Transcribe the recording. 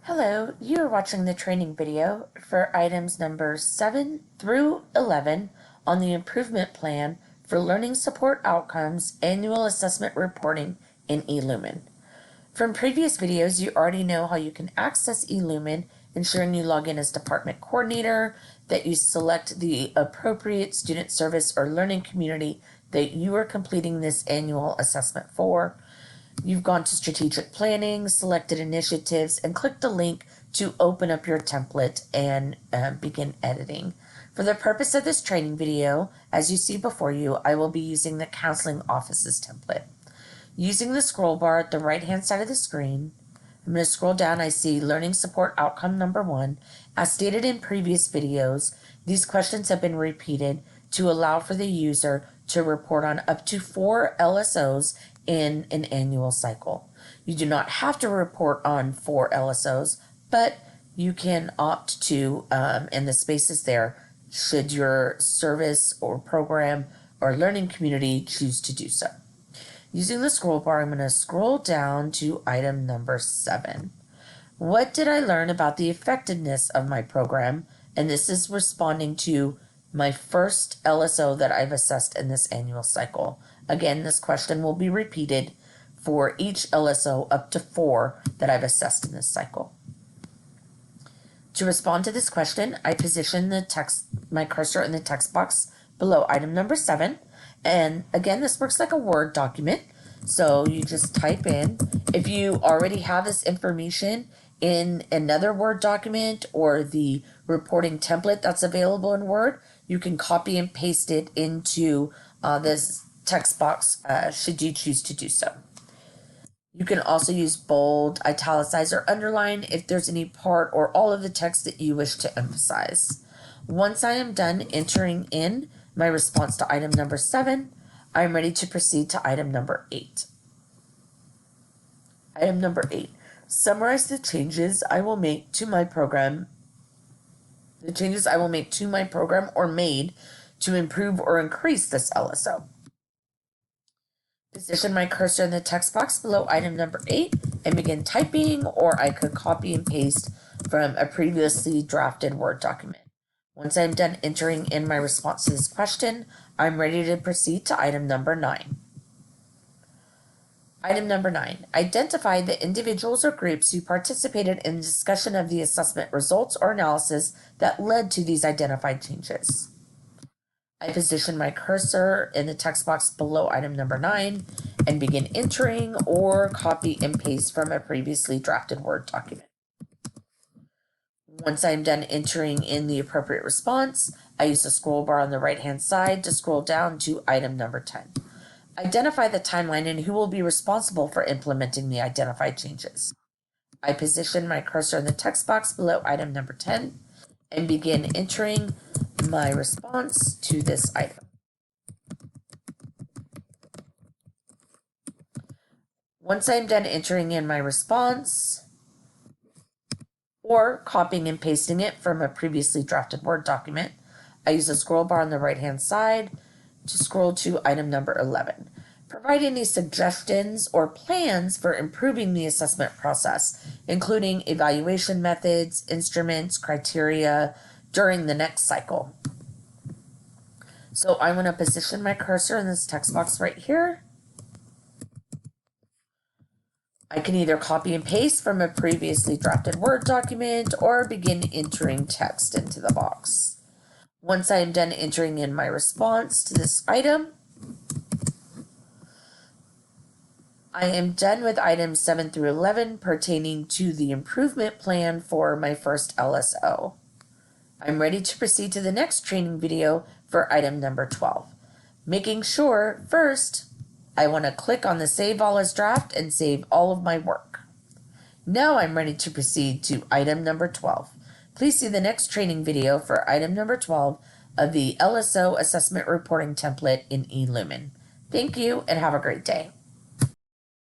Hello, you are watching the training video for items numbers 7 through 11 on the improvement plan for learning support outcomes annual assessment reporting in eLumen. From previous videos, you already know how you can access eLumen, ensuring you log in as department coordinator, that you select the appropriate student service or learning community that you are completing this annual assessment for. You've gone to strategic planning, selected initiatives, and clicked the link to open up your template and begin editing. For the purpose of this training video, as you see before you, I will be using the Counseling Offices template. Using the scroll bar at the right-hand side of the screen, I'm going to scroll down. I see Learning Support Outcome number 1. As stated in previous videos, these questions have been repeated to allow for the user to report on up to 4 LSOs in an annual cycle. You do not have to report on 4 LSOs, but you can opt to, and the space is there, should your service or program or learning community choose to do so. Using the scroll bar, I'm going to scroll down to item number 7. What did I learn about the effectiveness of my program? And this is responding to my first LSO that I've assessed in this annual cycle. Again, this question will be repeated for each LSO up to 4 that I've assessed in this cycle. To respond to this question, I position my cursor in the text box below item number 7. And again, this works like a Word document. So you just type in. If you already have this information in another Word document or the reporting template that's available in Word, you can copy and paste it into this text box should you choose to do so. You can also use bold, italicize, or underline if there's any part or all of the text that you wish to emphasize. Once I am done entering in my response to item number 7, I'm ready to proceed to item number 8. Item number 8. Summarize the changes I will make to my program. The changes I will make to my program or made to improve or increase this LSO. Position my cursor in the text box below item number 8 and begin typing, or I could copy and paste from a previously drafted Word document. Once I'm done entering in my response to this question, I'm ready to proceed to item number 9. Item number 9. Identify the individuals or groups who participated in the discussion of the assessment results or analysis that led to these identified changes. I position my cursor in the text box below item number 9 and begin entering or copy and paste from a previously drafted Word document. Once I'm done entering in the appropriate response, I use the scroll bar on the right-hand side to scroll down to item number 10. Identify the timeline and who will be responsible for implementing the identified changes. I position my cursor in the text box below item number 10 and begin entering my response to this item. Once I'm done entering in my response, or copying and pasting it from a previously drafted Word document, I use the scroll bar on the right-hand side to scroll to item number 11. Provide any suggestions or plans for improving the assessment process, including evaluation methods, instruments, criteria during the next cycle. So I'm going to position my cursor in this text box right here. I can either copy and paste from a previously drafted Word document or begin entering text into the box. Once I am done entering in my response to this item, I am done with items 7 through 11 pertaining to the improvement plan for my first LSO. I'm ready to proceed to the next training video for item number 12. Making sure, first, I want to click on the Save All as Draft and save all of my work. Now I'm ready to proceed to item number 12. Please see the next training video for item number 12 of the LSO Assessment Reporting template in eLumen. Thank you and have a great day.